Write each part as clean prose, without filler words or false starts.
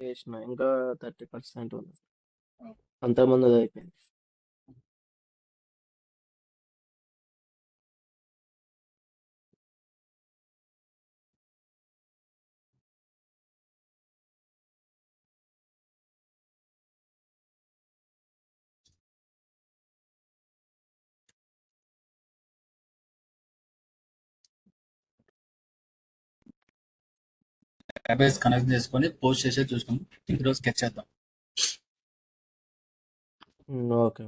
చేసిన ఇంకా 30% ఉంది. అంతకుముందు అయిపోయింది. డేటాబేస్ కనెక్ట్ చేసుకొని పోస్ట్ చేసే చూసినాం. ఈరోజు స్కెచ్ చేద్దాం. ఓకే.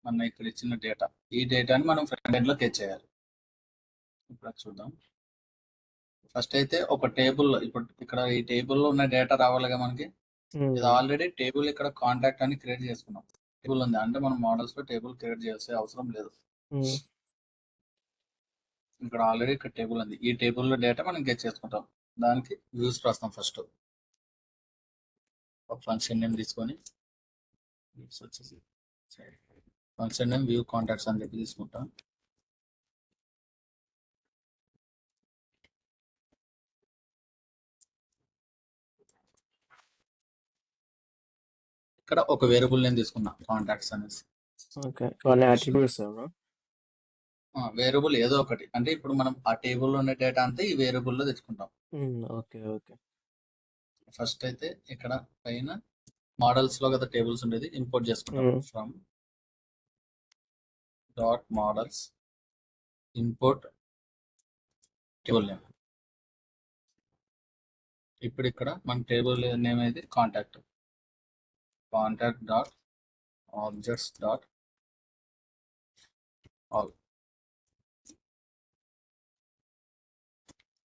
మన ఇక్కడ ఇచ్చిన డేటా, ఈ డేటాని మనం ఫ్రంట్ ఎండ్ లో కెచ్ చేయాలి. ఇప్పుడు చూద్దాం. ఫస్ట్ అయితే ఒక టేబుల్, ఇప్పుడు ఇక్కడ ఈ టేబుల్లో ఉన్న డేటా రావాలిగా మనకి. ఇది ఆల్రెడీ టేబుల్ ఇక్కడ కాంటాక్ట్ అని క్రియేట్ చేసుకున్నాం. టేబుల్ ఉంది అంటే మనం మోడల్స్ లో టేబుల్ క్రియేట్ చేసే అవసరం లేదు. ఇక్కడ ఆల్రెడీ ఇక్కడ టేబుల్ ఉంది. ఈ టేబుల్లో డేటా మనం గెట్ చేసుకుంటాం. దానికి వ్యూస్ రాస్తాం. ఫస్ట్ ఒక ఫంక్షన్ నేమ్ తీసుకొని వచ్చేసి ఫంక్షన్ నేమ్ వ్యూ కాంటాక్ట్స్ అని చెప్పి తీసుకుంటాం. ఇక్కడ ఒక వేరియబుల్ నేమ్ తీసుకున్నా కాంటాక్ట్స్ అనేసి. ఓకే. కొన్ని అట్రిబ్యూట్స్ వేరియబుల్ ఏదో ఒకటి, అంటే ఇప్పుడు మనం ఆ టేబుల్లో ఉన్న డేటా అంతా ఈ వేరియబుల్లో తెచ్చుకుంటాం. ఓకే. ఓకే. ఫస్ట్ అయితే ఇక్కడ పైన మోడల్స్ లో కదా టేబుల్స్ ఉండేది, ఇంపోర్ట్ చేసుకుంటాం. From dot models import table name. ఇప్పుడు ఇక్కడ మన టేబుల్ నేమ్ అయితే contact dot objects dot all.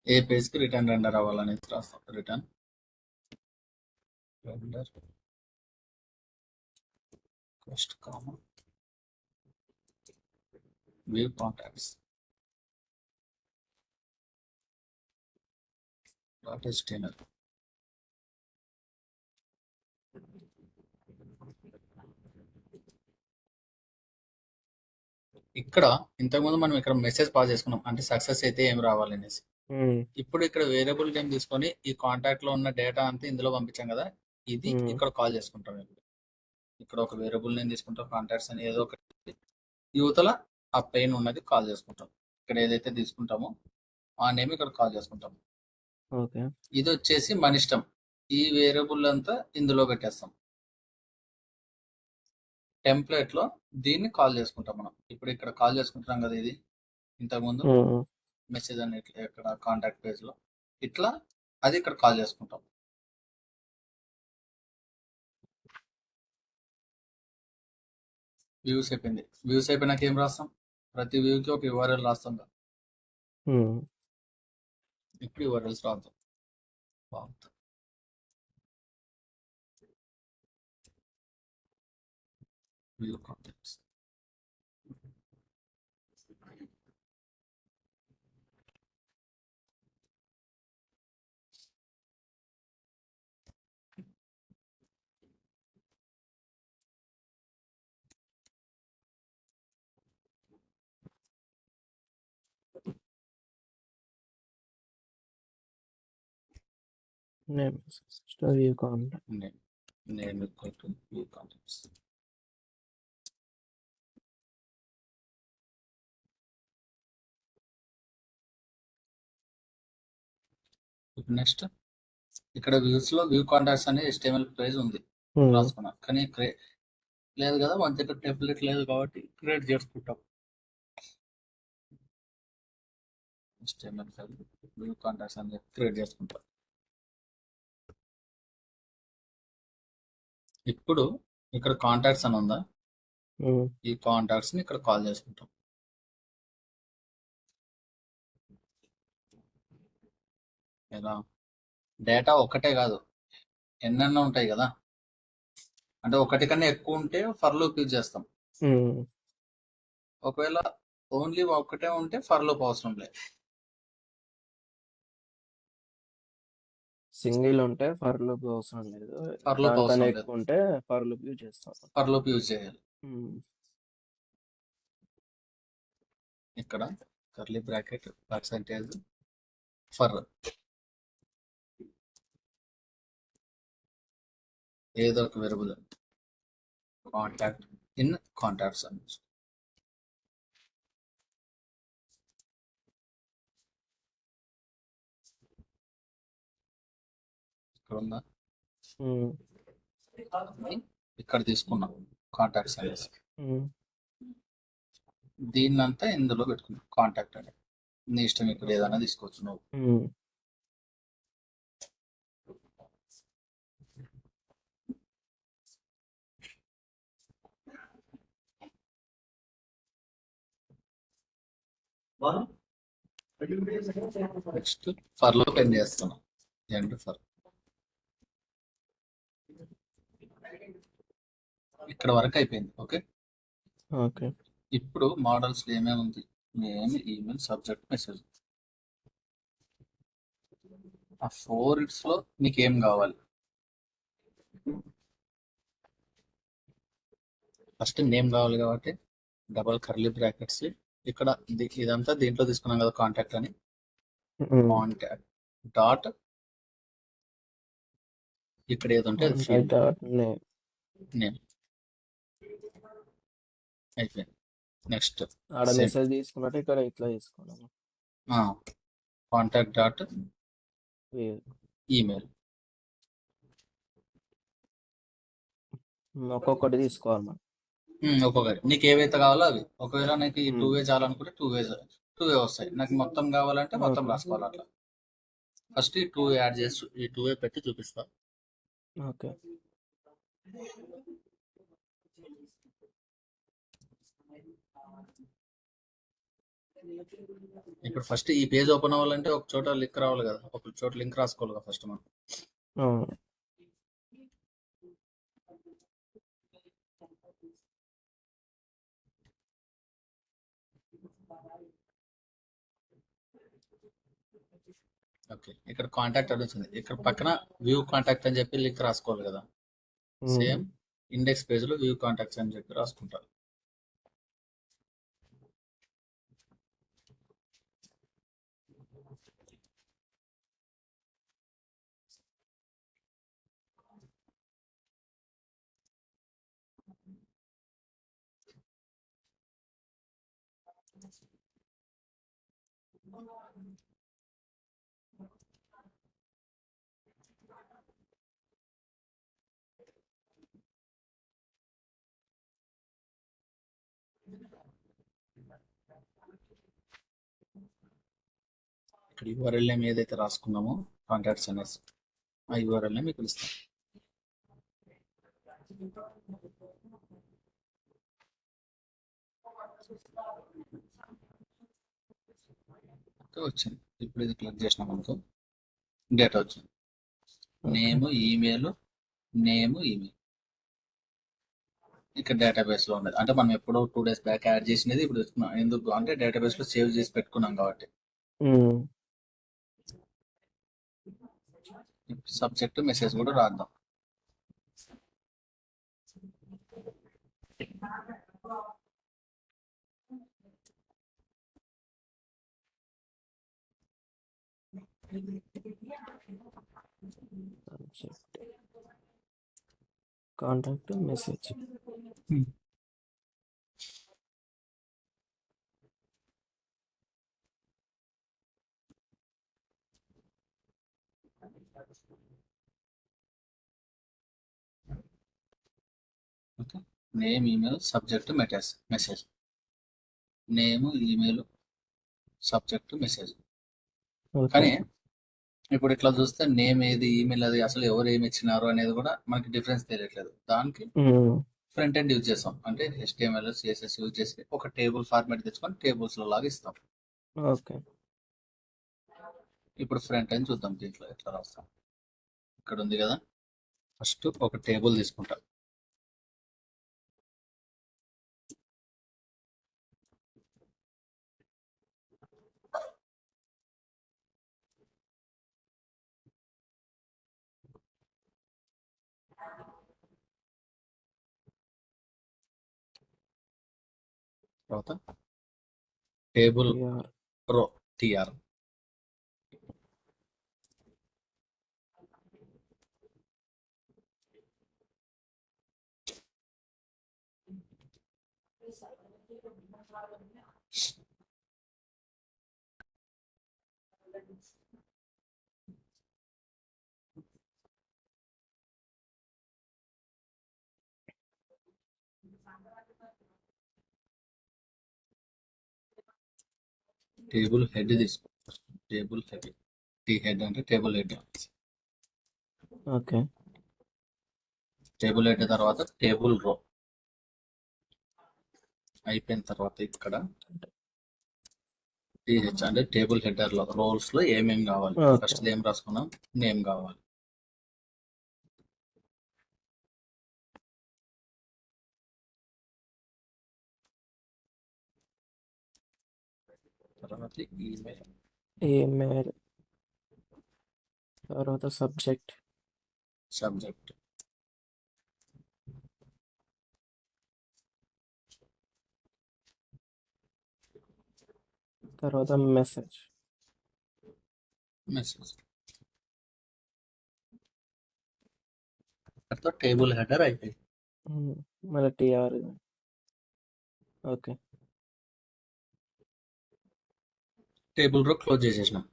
ఏ పేజ్ కి రిటర్న్ రెండర్ అవ్వాలనేది రాస్తాం. Return render first common view contacts dot HTML. ఇక్కడ ఇంతకుముందు మనం ఇక్కడ మెసేజ్ పాస్ చేసుకున్నాం, అంటే సక్సెస్ అయితే ఏం రావాలనేసి. ఇప్పుడు ఇక్కడ వేరియబుల్ నేమ్ తీసుకొని ఈ కాంటాక్ట్ లో ఉన్న డేటా అంతా ఇందులో పంపించాం కదా, ఇది ఇక్కడ కాల్ చేసుకుంటాం. ఇక్కడ ఒక వేరియబుల్ నేమ్ తీసుకుంటాం, కాంటాక్ట్స్ అని ఏదో ఒకటి, యువతల ఆ పెయిన్ ఉన్నది కాల్ చేసుకుంటాం. ఇక్కడ ఏదైతే తీసుకుంటామో ఆ నేమ్ ఇక్కడ కాల్ చేసుకుంటాం. ఇది వచ్చేసి మన ఇష్టం. ఈ వేరియబుల్ అంతా ఇందులో పెట్టేస్తాం. టెంప్లెట్ లో దీన్ని కాల్ చేసుకుంటాం మనం. ఇప్పుడు ఇక్కడ కాల్ చేసుకుంటున్నాం కదా, ఇది ఇంతకుముందు మెసేజ్ అని ఇక్కడ కాంటాక్ట్ పేజ్ లో ఇట్లా అది ఇక్కడ కాల్ చేసుకుంటాం. వ్యూస్ అయిపోయింది. వ్యూస్ అయిపోయినాక ఏం రాస్తాం? ప్రతి వ్యూకి ఒక URL రాస్తాం కదా. ఇప్పుడు URLs రాద్దాం. View contacts. Name view contact name equal to view contacts. ఇప్పుడు నెక్స్ట్ ఇక్కడ వ్యూస్ లో వ్యూ కాంటాక్ట్స్ అనే HTML పేజ్ ఉంది రాసుకున్నా, కానీ లేదు కదా, మన దగ్గర టెంప్లెట్ లేదు కాబట్టి క్రియేట్ చేసుకుంటాం. HTML వ్యూ కాంటాక్ట్స్ అని క్రియేట్ చేసుకుంటాం. ఇప్పుడు ఇక్కడ కాంటాక్ట్స్ అని ఉందా, ఈ కాంటాక్ట్స్ ని ఇక్కడ కాల్ చేసుకుంటాం. ఎలా? డేటా ఒకటే కాదు, ఎన్నెన్నో ఉంటాయి కదా, అంటే ఒకటి కన్నా ఎక్కువ ఉంటే ఫర్ లూప్ యూజ్ చేస్తాం. ఒకవేళ ఓన్లీ ఒకటే ఉంటే ఫర్ లూప్ అవసరం లేదు. సింగిల్ ఉంటే ఫర్ లూప్ అవసరం లేదు. ఫర్ లూప్ దానికన్నా అవసరం లేదు, ఎక్కువ ఉంటే ఫర్ లూప్ యూజ్ చేస్తాం. ఫర్ లూప్ యూజ్ చేయాలి. ఉమ్, ఇక్కడ కర్లీ బ్రాకెట్ పర్సంటేజ్ ఫర్ ఏదో ఒక వేరియబుల్ కాంటాక్ట్ ఇన్ కాంటాక్ట్స్ అని ఇక్కడ ఉందా, ఉమ్, ఇక్కడ తీసుకున్నాం కాంటాక్ట్స్ అనేసి, ఉమ్, దీన్నంతా ఇందులో పెట్టుకున్నాం కాంటాక్ట్ అని. నీ ఇష్టం, ఇక్కడ ఏదైనా తీసుకోవచ్చు నువ్వు. ఉమ్. నెక్స్ట్ ఫర్ లో పెన్ చేస్తున్నాం, ఎండ్ ఫర్. ఇక్కడ వరకు అయిపోయింది. Okay, okay. ఇప్పుడు మోడల్స్ ఏమేమి ఉంది, నేమ్, ఈమెయిల్, సబ్జెక్ట్, మెసేజ్. ఆ 4 లో మీకు ఏం కావాలి? ఫస్ట్ నేమ్ కావాలి కాబట్టి డబల్ కర్లీ బ్రాకెట్స్. ఇక్కడ ఇదంతా దీంట్లో తీసుకున్నాం కదా కాంటాక్ట్ అని, ఉమ్, కాంటాక్ట్ డాట్ ఇక్కడ ఏది ఉంటే అది ఫీల్డ్ dot name. నేమ్ అయిపోయింది. నెక్స్ట్ ఆడ మెసేజ్ తీసుకున్నట్టు ఇక్కడ ఇట్లా తీసుకున్నాము. కాంటాక్ట్ డాట్ వే- ఈమెయిల్. ఒక్కొక్కటి తీసుకోవాలి మనం. ఒక్కొక్కటి నీకు ఏవైతే కావాలో అవి. ఒకవేళ నాకు ఈ 2 వే చాలనుకుంటే 2 వే వస్తాయి. నాకు మొత్తం కావాలంటే మొత్తం రాసుకోవాలి. అట్లా ఫస్ట్ ఈ 2 యాడ్ చేసి ఈ 2 వే పెట్టి చూపిస్తా. ఓకే. ఇప్పుడు ఫస్ట్ ఈ పేజ్ ఓపెన్ అవ్వాలంటే ఒక చోట లింక్ రావాలి కదా, ఒక చోట లింక్ రాసుకోవాలి కదా ఫస్ట్ మనం. అవును. ఓకే, ఇక్కడ కాంటాక్ట్ అడుగుతుంది. ఇక్కడ పక్కన వ్యూ కాంటాక్ట్ అని చెప్పి లింక్ రాసుకోవాలి కదా. సేమ్ ఇండెక్స్ పేజ్ లో వ్యూ కాంటాక్ట్స్ అని చెప్పి రాసుకుంటారు. ఇక్కడ యూఆర్ఎల్ నేమ్ ఏదైతే రాసుకున్నామో కాంటాక్ట్స్ అనేసి, ఆ యూఆర్ఎల్ నేమ్ ఇక్కడ ఇస్తాం. వచ్చింది. ఇప్పుడు ఇది క్లిక్ చేసినాం అనుకో, డేటా వచ్చింది. నేమ్ ఈమెయిల్, నేమ్ ఈమెయిల్ ఇక్కడ డేటాబేస్ లో ఉండేది. అంటే మనం ఎప్పుడో 2 days బ్యాక్ యాడ్ చేసినది ఇప్పుడు వస్తున్నాం. ఎందుకు అంటే డేటాబేస్ లో సేవ్ చేసి పెట్టుకున్నాం కాబట్టి. సబ్జెక్ట్ మెసేజ్ కూడా రాద్దాం. Contact message. Okay, name, email, subject, message. Name, email, subject, message. కానీ ఇప్పుడు ఇట్లా చూస్తే నేమ్ ఏది, ఈమెయిల్ అది, అసలు ఎవరు ఏమి ఇచ్చినారు అనేది కూడా మనకి డిఫరెన్స్ తెలియట్లేదు. దానికి ఫ్రంట్ ఎండ్ యూజ్ చేస్తాం. అంటే HTML, CSS యూజ్ చేసి ఒక టేబుల్ ఫార్మాట్ తెచ్చుకొని టేబుల్స్ లో లాగా ఇస్తాం. ఓకే. ఇప్పుడు ఫ్రంట్ ఎండ్ చూద్దాం. దీంట్లో ఎట్లా రాస్తాం. ఇక్కడ ఉంది కదా, ఫస్ట్ ఒక టేబుల్ తీసుకుంటాం. తర్వాత టేబుల్ TR. రో టిఆర్. టేబుల్ హెడ్ తీసుకో. టేబుల్ హెడ్, టీ హెడ్ అంటే table head. Okay. Table head తర్వాత టేబుల్ రో అయిపోయిన తర్వాత ఇక్కడ టీహెచ్ అంటే టేబుల్ హెడర్ లో రోల్స్ లో ఏమేమి కావాలి. ఓకే. ఫస్ట్ ఏం రాసుకున్నాం, నేమ్ కావాలి. తర్వాత ఈమెయిల్, ఈమెయిల్. తర్వాత సబ్జెక్ట్. సబ్జెక్ట్. తర్వాత మెసేజ్. మెసేజ్. తర్వాత టేబుల్ హెడర్ అయిపోయింది. మళ్ళీ TR. Okay. Table row close చేసేసినాం.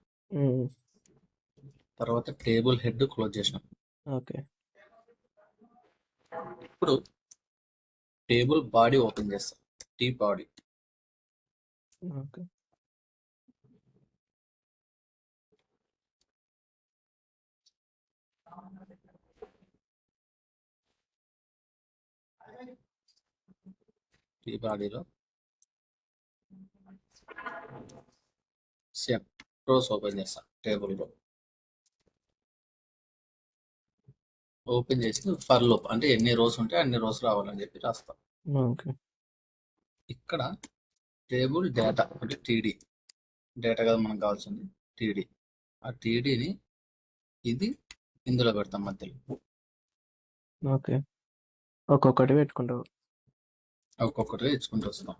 తర్వాత టేబుల్ హెడ్ క్లోజ్ చేసినాం. ఓకే. ఇప్పుడు టేబుల్ బాడీ ఓపెన్ చేస్తాం. T body. ఓకే. టీ బాడీలో సేమ్ రోస్ ఓపెన్ చేస్తాం. టేబుల్ రో ఓపెన్ చేసి ఫర్ లూప్ అంటే ఎన్ని రోస్ ఉంటే అన్ని రోస్ రావాలని చెప్పి రాస్తాం. ఓకే. ఇక్కడ టేబుల్ డేటా అంటే టీడీ డేటా కదా మనకు కావాల్సింది, టీడీ. ఆ టీడీని ఇది ఇందులో పెడతాం మధ్యలో. ఓకే. ఒక్కొక్కటి పెట్టుకుంటావు. ఒక్కొక్కటి ఇచ్చుకుంటూ వస్తాం.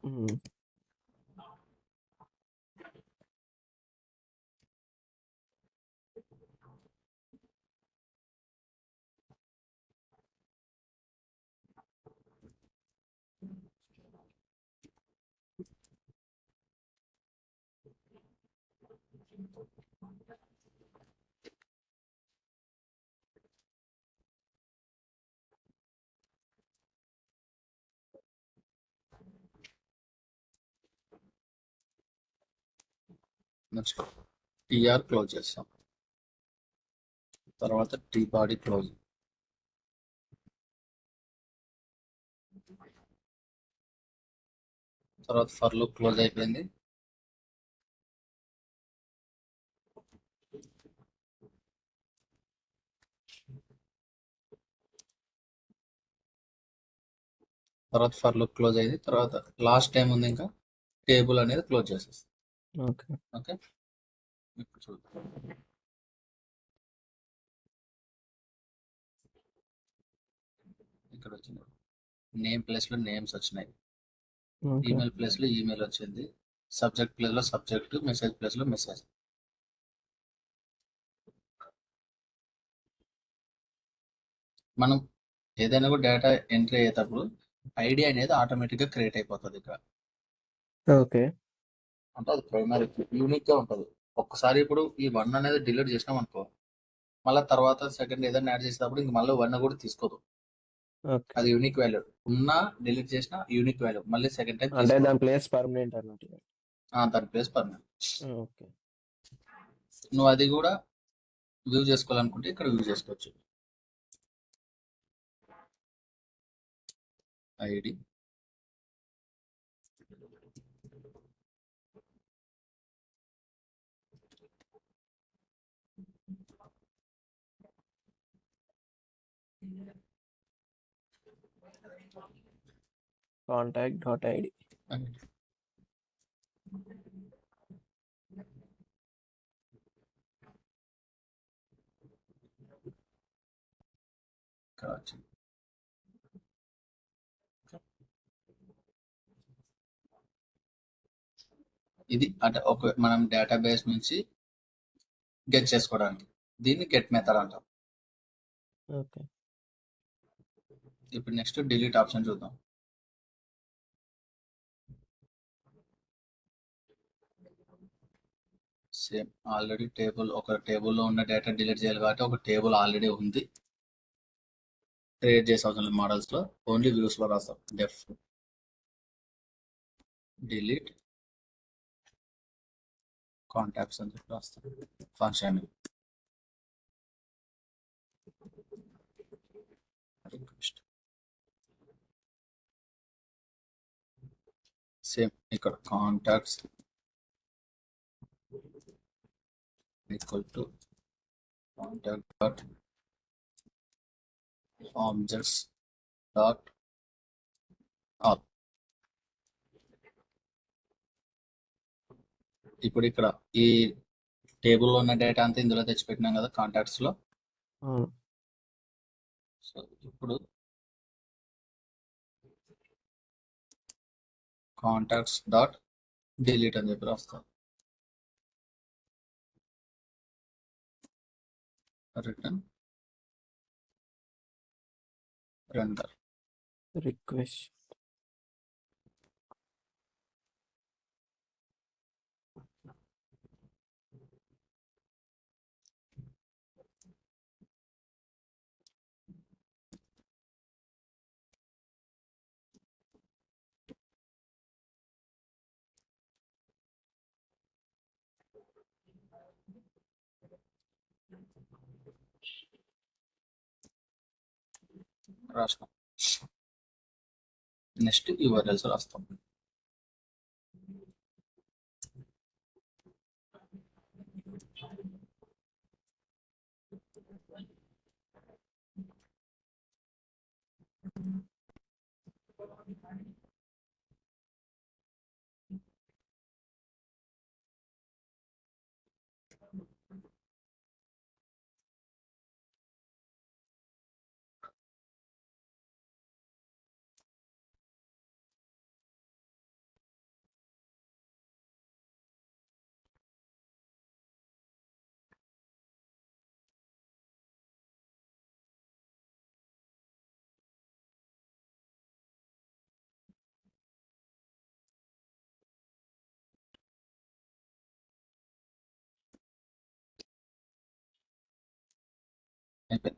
నెక్స్ట్ టీఆర్ క్లోజ్ చేస్తాం. తర్వాత టీ బాడీ క్లోజ్. తర్వాత ఫర్ లూప్ క్లోజ్ అయిపోయింది. తర్వాత ఫర్ లూప్ క్లోజ్ అయింది. తర్వాత లాస్ట్ టైం ఉంది ఇంకా టేబుల్ అనేది క్లోజ్ చేసేస్తాం. ఓకే. ఓకే. ఇప్పుడు చూద్దాం. ఇక్కడ వచ్చింది నేమ్ ప్లేస్ లో నేమ్స్ వచ్చినాయి. ఓకే. ఈమెయిల్ ప్లేస్ లో ఈమెయిల్ వచ్చింది. సబ్జెక్ట్ ప్లేస్ లో సబ్జెక్ట్, మెసేజ్ ప్లేస్ లో మెసేజ్. మనం ఏదైనా కూడా డేటా ఎంట్రీ అయ్యేటప్పుడు ఐడి అనేది ఆటోమేటిక్ గా క్రియేట్ అయిపోతుంది ఇక్కడ. ఓకే. అంటే అది ప్రైమరీ యూనిక్ గా ఉంటుంది. ఒక్కసారి ఇప్పుడు ఈ 1 అనేది డిలీట్ చేసినాం అనుకో, మళ్ళీ తర్వాత సెకండ్ ఏదైనా యాడ్ చేసేటప్పుడు ఇంక మళ్ళీ 1 కూడా తీసుకోదు. ఓకే. అది యూనిక్ వాల్యూ. ఉన్నా డిలీట్ చేసిన యూనిక్ వాల్యూ మళ్ళీ సెకండ్ టైం అంటే దాని ప్లేస్ పర్మనెంట్ అన్నట్టు. దాని ప్లేస్ పర్మనెంట్. ఓకే. నువ్వు అది కూడా వ్యూ చేసుకోవాలనుకుంటే ఇక్కడ వ్యూ చేసుకోవచ్చు. ID, contact.id. ఇక్కడ వచ్చింది. ఇది అంటే ఒక మనం డేటాబేస్ నుంచి గెట్ చేసుకోవడానికి దీన్ని గెట్ మెథడ్ అంటాం. ఓకే. ఇప్పుడు నెక్స్ట్ డిలీట్ ఆప్షన్ చూద్దాం. సేమ్ ఆల్రెడీ ఒక టేబుల్లో ఉన్న డేటా డిలీట్ చేయాలి కాబట్టి ఒక టేబుల్ ఆల్రెడీ ఉంది, క్రియేట్ చేసే అవసరం లేదు. మోడల్స్లో ఓన్లీ వ్యూస్లో రాస్తాం. డెఫ్ డిలీట్ కాంటాక్ట్స్ అని చెప్పి రాస్తాం ఫంక్షన్. రిక్వెస్ట్ సేమ్ ఇక్కడ contacts equal to contact dot objects dot all. ఇప్పుడు ఇక్కడ ఈ టేబుల్లో ఉన్న డేటా అంతా ఇందులో తెచ్చిపెట్టినాం కదా కాంటాక్ట్స్లో. అవును. సో ఇప్పుడు కాంటాక్ట్స్ డాట్ డిలీట్ అని చెప్పి రాస్తాం. రిటర్న్ రెండర్ రిక్వెస్ట్ రాస్తాం. నెక్స్ట్ యూఆర్ఎల్స్ రాస్తాం.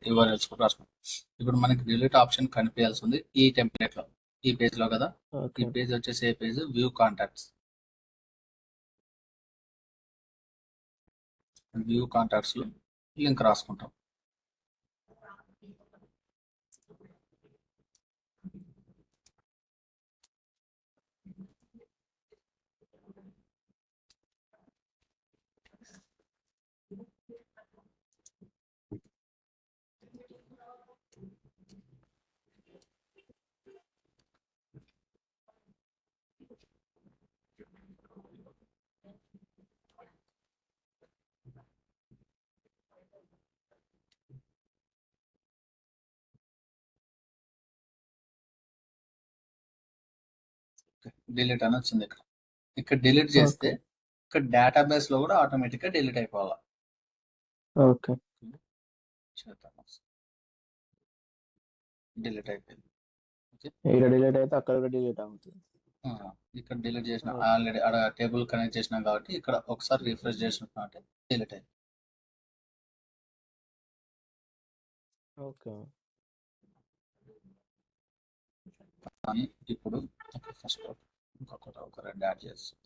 యూఆర్ఎల్స్ కూడా రాస్తాం. ఇప్పుడు మనకి డిలీట్ ఆప్షన్ కనిపించాల్సి ఉంది ఈ టెంప్లెట్ లో, ఈ పేజ్ లో కదా. ఈ పేజ్ వచ్చేసి ఏ page? View contacts. View contacts లో లింక్ రాసుకుంటాం. డిలీట్ అని వచ్చింది ఇక్కడ. ఇక్కడ డిలీట్ చేస్తే ఇక్కడ డేటాబేస్ లో కూడా ఆటోమేటిక్ గా డిలీట్ అయిపోవాలి. ఓకే. డిలీట్ అయిపోయింది. ఇక్కడ డిలీట్ అయితే అక్కడ కూడా డిలీట్ అవుతుంది. ఇక్కడ డిలీట్ చేసిన ఆల్రెడీ అక్కడ టేబుల్ కనెక్ట్ చేసినాం కాబట్టి ఇక్కడ ఒకసారి రిఫ్రెష్ చేసినట్టు అంటే డిలీట్ అయింది. ఓకే. కానీ ఇప్పుడు ఫస్ట్ ఇంకొకటి ఒక రెండు యాడ్ చేస్తాం.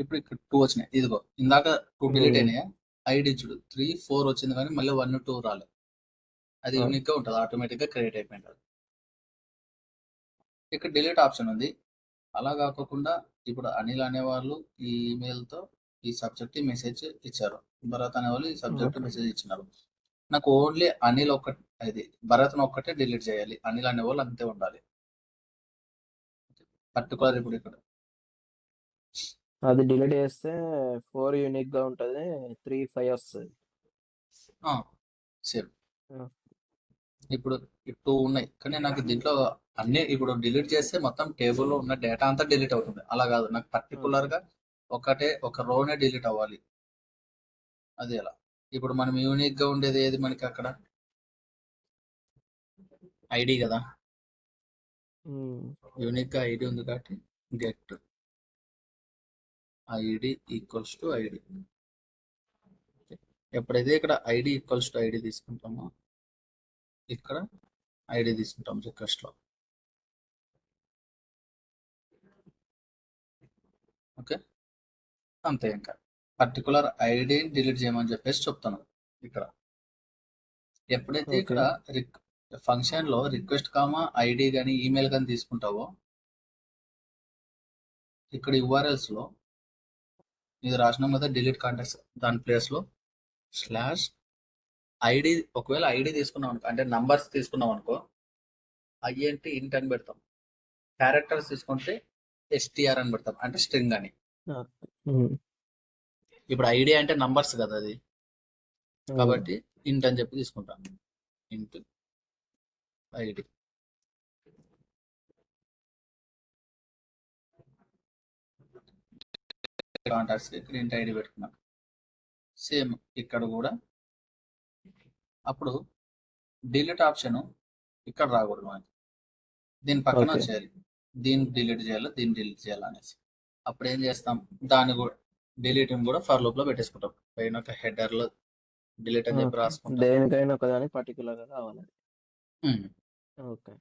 ఇప్పుడు ఇక్కడ 2 వచ్చినాయి. ఇదిగో ఇందాక 2 డిలీట్ అయినాయా, ఐడి చూడు 3, 4 వచ్చింది కానీ మళ్ళీ 1, 2 రాలేదు. అది యూనిక్ గా ఉంటుంది, ఆటోమేటిక్ గా క్రియేట్ అయిపోయింది. ఇక్కడ డిలీట్ ఆప్షన్ ఉంది. అలా కాకుండా ఇప్పుడు అనిల్ అనేవాళ్ళు ఈ ఈమెయిల్ తో ఈ సబ్జెక్ట్ మెసేజ్ ఇచ్చారు, భరత్ అనేవాళ్ళు ఈ సబ్జెక్ట్ మెసేజ్ ఇచ్చినారు. నాకు ఓన్లీ అనిల్ ఒక్కటి, ఇది భరత్ను ఒక్కటే డిలీట్ చేయాలి. అనిల్ అనే వాళ్ళు అంతే ఉండాలి. పర్టికులర్ ఇప్పుడు ఇక్కడ అది డిలీట్ చేస్తే 4 యూనిక్ గా ఉంటది, 3 5 వస్తుంది. సేమ్ ఇప్పుడు 2 ఉన్నాయి, కానీ నాకు దీంట్లో అన్ని ఇప్పుడు డిలీట్ చేస్తే మొత్తం టేబుల్లో ఉన్న డేటా అంతా డిలీట్ అవుతుంది. అలా కాదు, నాకు పర్టికులర్ గా ఒక రోనే డిలీట్ అవ్వాలి. అది ఎలా? ఇప్పుడు మనం యూనిక్ గా ఉండేది ఏది మనకి అక్కడ? ఐడి కదా, యూనిక్ గా ఐడి ఉంది కాబట్టి get ID equals to ID. ఎప్పుడైతే ఇక్కడ ఐడి ఈక్వల్స్ టు ఐడి తీసుకుంటామో ఇక్కడ ఐడి తీసుకుంటాం రిక్వెస్ట్ లో. ఓకే, అంతే. ఇంకా పర్టికులర్ ఐడిని డిలీట్ చేయమని చెప్పేసి చెప్తాను ఇక్కడ. ఎప్పుడైతే ఇక్కడ ఫంక్షన్ లో రిక్వెస్ట్ కామా ఐడి కానీ ఈమెయిల్ కానీ తీసుకుంటావో, ఇక్కడ యూఆర్ఎల్స్ లో ఇది రాసినాం కదా డిలీట్ కాంటాక్ట్స్, దాని ప్లేస్ లో స్లాష్ ఐడి. ఒకవేళ ఐడి తీసుకున్నాం అనుకో, అంటే నంబర్స్ తీసుకున్నాం అనుకో, ఐఎన్టీ ఇంట్ అని పెడతాం. క్యారెక్టర్స్ తీసుకుంటే ఎస్టిఆర్ అని పెడతాం, అంటే స్ట్రింగ్ అని. ఇప్పుడు ఐడి అంటే నంబర్స్ కదా అది, కాబట్టి ఇంట్ అని చెప్పి తీసుకుంటాం. ఇంట్ ఐడి. కాంటాక్ట్స్ ఇక్కడ ఇంట్ ఐడి పెట్టుకున్నాం. సేమ్ ఇక్కడ కూడా అప్పుడు డిలీట్ ఆప్షన్ ఇక్కడ రాకూడదు మనకి, దీని పక్కన చేయాలి. దీన్ని డిలీట్ చేయాలి, దీన్ని డిలీట్ చేయాలి అనేసి. అప్పుడు ఏం చేస్తాం, దాన్ని కూడా డిలీటింగ్ కూడా ఫర్ లూప్ లో పెట్టేసుకుంటాం. పైన ఒక హెడర్ లో డిలీట్ అని చెప్పి రాసుకుంటాం. దేనికైనా ఒకదానికి పర్టికులర్ గా కావాలి. ఓకే,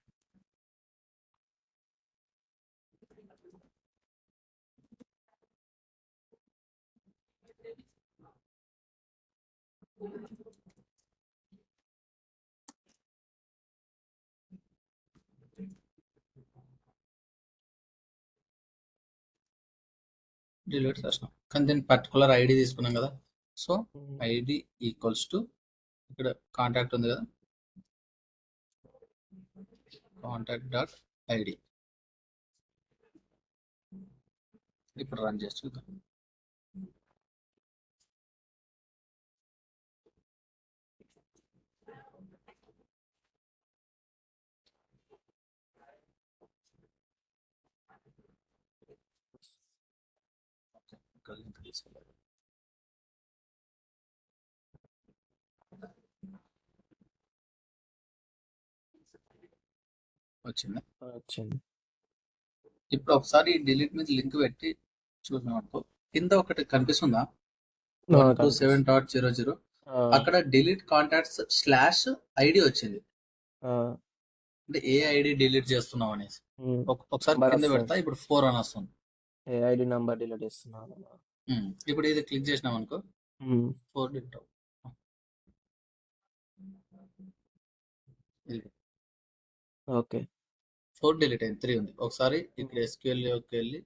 డిలీట్ చేసినాం, కానీ దీని పర్టికులర్ ఐడి తీసుకున్నాం కదా. సో ఐడి ఈక్వల్స్ టు ఇక్కడ కాంటాక్ట్ ఉంది కదా, కాంటాక్ట్ డాట్ ఐడి. ఇప్పుడు రన్ చేసి చూద్దాం. వచ్చింది. ఇప్పుడు ఒకసారి డిలీట్ మీద లింక్ పెట్టి చూసాం అనుకో, కింద ఒకటి కనిపిస్తుందా 127.00, అక్కడ డిలీట్ కాంటాక్ట్స్ స్లాష్ ఐడి వచ్చింది. అంటే ఏ ఐడి డిలీట్ చేస్తున్నాం అనేసి. ఒకసారి కింద పెడతా, ఇప్పుడు 4 అని వస్తుంది. ఏ ఐడి నంబర్ డిలీట్ చేస్తున్నాను. ఇప్పుడు ఇది క్లిక్ చేసినాం అనుకో 4 డిలీట్ అవ్వ. ఓకే, 4 డిలీట్ అయింది, 3 ఉంది. ఒకసారి ఇక్కడ SQL లోకి వెళ్ళి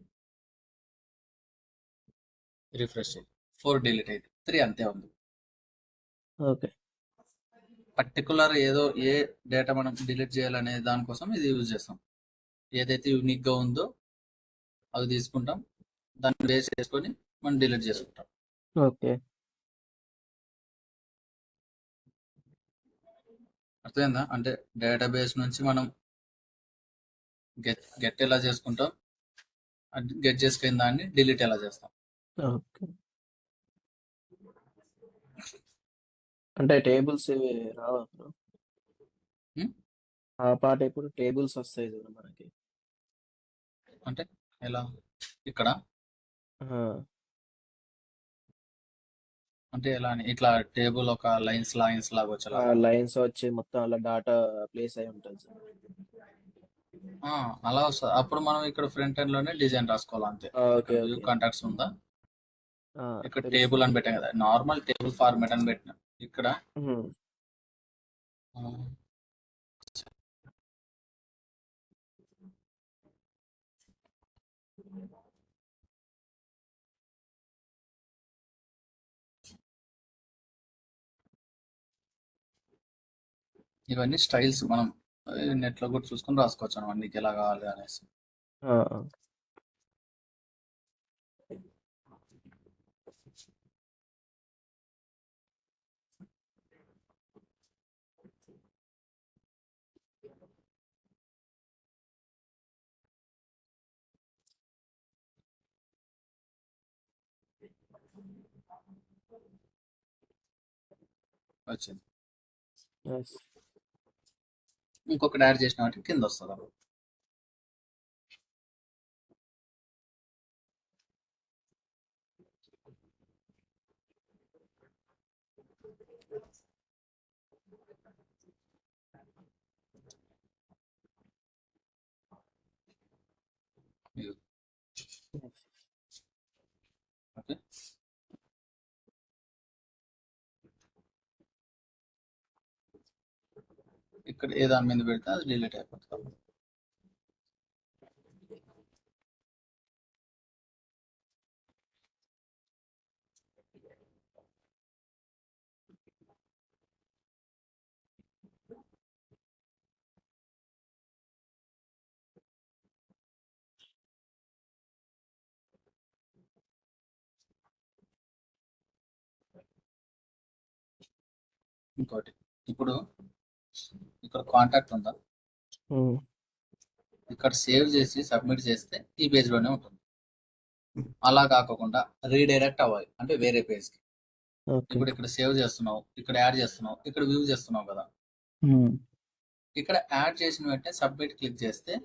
రిఫ్రెష్ చేయండి, 4 డిలీట్ అయింది, 3 అంతే ఉంది. ఓకే, పర్టికులర్ ఏదో ఏ డేటా మనం డిలీట్ చేయాలనే దానికోసం ఇది యూజ్ చేస్తాం. ఏదైతే యూనిక్ గా ఉందో అది తీసుకుంటాం, దాన్ని బేస్ చేసుకొని మనం డిలీట్ చేసుకుంటాం. ఓకే, అర్థమైందా? అంటే డేటాబేస్ నుంచి మనం గెట్ ఎలా చేసుకుంటాం, గెట్ చేసుకున్న దాన్ని డిలీట్ ఎలా చేస్తాం. ఓకే. అంటే టేబుల్స్ ఇవి రావా బ్రో? ఆ పాట ఇప్పుడు టేబుల్స్ వస్తాయి చూడు మనకి. అంటే ఎలా? ఇక్కడ అంటే ఎలా అని, ఇట్లా టేబుల్ ఒక లైన్స్ లాగా వచ్చేలా లైన్స్ వచ్చి మొత్తం అలా డాటా ప్లేస్ అయి ఉంటుంది. అలా వస్తుంది. అప్పుడు మనం ఇక్కడ ఫ్రంట్ ఎండ్ లోనే డిజైన్ రాసుకోవాలి అంతే. వ్యూ కాంటాక్ట్స్ ఉందా, ఇక్కడ టేబుల్ అని పెట్టాం కదా, నార్మల్ టేబుల్ ఫార్మాట్ అని పెట్టినా. ఇక్కడ ఇవన్నీ స్టైల్స్ మనం నెట్లో కూడా చూసుకొని రాసుకోవచ్చు అనమాట నీకు ఎలా కావాలి అనేసి. ఆ, వచ్చింది. yes. ఇంకొకటి యాడ్ చేసినామంటే కింద వస్తుంది అప్పుడు. ఇది. ఓకే, ఇక్కడ ఏ దాని మీద పెడితే అది డిలీట్ అయిపోతుంది. ఇంకోటి, ఇప్పుడు ఇక్కడ కాంటాక్ట్ ఉందా, ఉమ్, ఇక్కడ సేవ్ చేసి సబ్మిట్ చేస్తే ఈ పేజ్ లోనే ఉంటుంది. అలా కాకుండా రీడైరెక్ట్ అవ్వాలి అంటే వేరే పేజ్ కి. ఓకే. ఇప్పుడు ఇక్కడ సేవ్ చేస్తున్నావు, ఇక్కడ యాడ్ చేస్తున్నావు, ఇక్కడ వ్యూ చేస్తున్నావు కదా. ఉమ్, ఇక్కడ యాడ్ చేసిన వెంటనే సబ్మిట్ క్లిక్ చేస్తే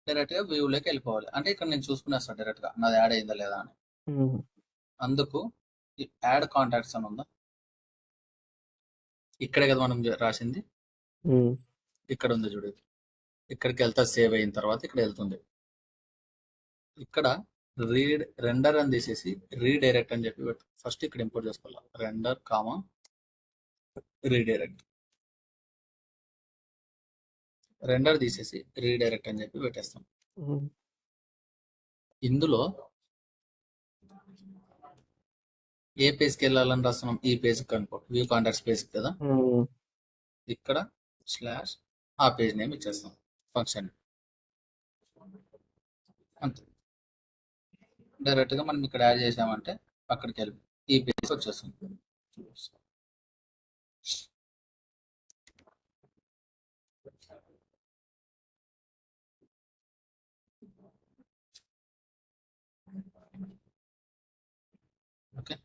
డైరెక్ట్ గా వ్యూ లోకి వెళ్ళిపోవాలి. అంటే ఇక్కడ నేను చూసుకునేస్తాను డైరెక్ట్ గా నాది యాడ్ అయిందా లేదా అని. ఉమ్, అందుకు యాడ్ కాంటాక్ట్స్ అని ఉందా, ఇక్కడే కదా మనం రాసింది, ఉమ్, ఇక్కడ ఉంది చూడు. ఇక్కడికి వెళ్తా సేవ్ అయిన తర్వాత ఇక్కడ వెళ్తుంది. ఇక్కడ రెండర్ అని తీసేసి రీడైరెక్ట్ అని చెప్పి పెట్టు. ఫస్ట్ ఇక్కడ ఇంపోర్ట్ చేసుకోవాలి, రెండర్ కామా రీడైరెక్ట్. రెండర్ తీసేసి రీడైరెక్ట్ అని చెప్పి పెట్టేస్తాం. ఉమ్, ఇందులో ఏ పేజ్కి వెళ్ళాలని రాస్తున్నాం, ఈ పేజ్కి కనుకో, వ్యూ కాంటాక్ట్స్ పేజ్ కదా. ఉమ్, ఇక్కడ స్లాష్ ఆ పేజ్ నేమ్ ఇచ్చేస్తాం, ఫంక్షన్ అంతే. డైరెక్ట్ గా మనం ఇక్కడ యాడ్ చేసామంటే అక్కడికి వెళ్ళి ఈ పేజ్ వచ్చేస్తుంది. ఓకే,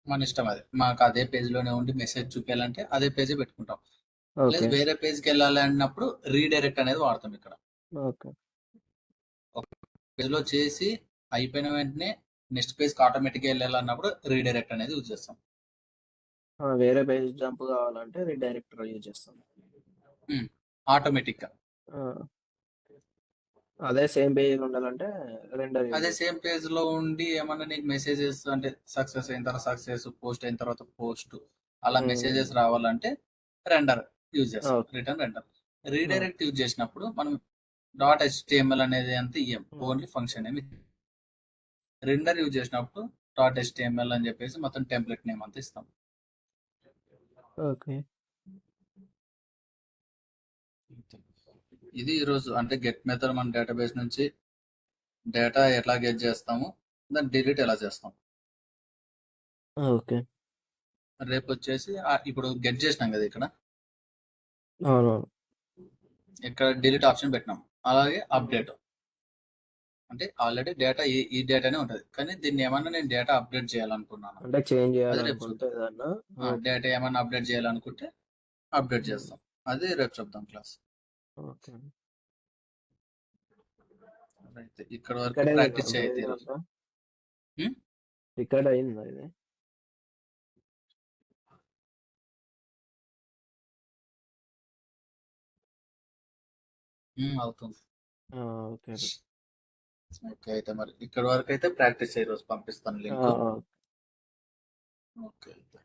మన ఇష్టం అది. మాకు అదే పేజ్ లోనే ఉండి మెసేజ్ చూపించాలంటే అదే పేజే పెట్టుకుంటాం. లేదు ఓకే. వేరే పేజ్కి వెళ్ళాలి అన్నప్పుడు రీడైరెక్ట్ అనేది వాడతాం. ఇక్కడ ఓకే. పేజ్ లో చేసి అయిపోయిన వెంటనే నెక్స్ట్ పేజ్కి ఆటోమేటిక్గా వెళ్ళాలన్నప్పుడు రీడైరెక్ట్ అనేది యూజ్ చేస్తాం. వేరే పేజ్ జంప్ కావాలంటే రీడైరెక్టర్ యూజ్ చేస్తాం. ఆటోమేటిక్ గా అదే సేమ్ పేజ్ ఉండాలంటే రెండర్ అదే సేమ్ పేజ్ లో ఉండి ఏమన్నా నీకు మెసేజెస్ అంటే సక్సెస్ అయిన తర్వాత సక్సెస్, పోస్ట్ అయిన తర్వాత పోస్ట్, అలా మెసేజెస్ రావాలంటే రెండర్ యూజ్ చేస్తాం. Return render. రీడైరెక్ట్ యూజ్ చేసినప్పుడు మనం .html అనేది అంత ఇయ్యం, ఓన్లీ ఫంక్షన్ ఏమి. రెండర్ యూజ్ చేసినప్పుడు .html అని చెప్పేసి మొత్తం టెంప్లెట్ నేమ్ అంతా ఇస్తాం. ఓకే. ఇది ఈరోజు అంటే గెట్ మెథడ్ మన డేటాబేస్ నుంచి డేటా ఎట్లా గెట్ చేస్తాము, దాన్ని డిలీట్ ఎలా చేస్తాం. ఓకే. రేపు వచ్చేసి ఇప్పుడు గెట్ చేసినాం కదా ఇక్కడ, అవునవును, ఇక్కడ డిలీట్ ఆప్షన్ పెట్టినాం. అలాగే అప్డేట్ అంటే ఆల్రెడీ డేటా ఈ డేటానే ఉంటుంది, కానీ దీన్ని ఏమన్నా నేను డేటా అప్డేట్ చేయాలనుకున్నాను అంటే చేంజ్ అది రేపు చేయాలనుకుంటే ఏదన్నా డేటా ఏమన్నా అప్డేట్ చేయాలనుకుంటే అప్డేట్ చేస్తాం. అది రేపు చెప్తాం క్లాస్. ఓకే. అయితే ఇక్కడ వరకు ప్రాక్టీస్ చేయొద్దు ఈరోజు. రికార్డ్ అయిందా ఇది? అవుతుంది. ఓకే. ఓకే, అయితే మరి ఇక్కడ వరకు అయితే ప్రాక్టీస్ చేయ, రోజు పంపిస్తాను లింక్. ఓకే. ఓకే.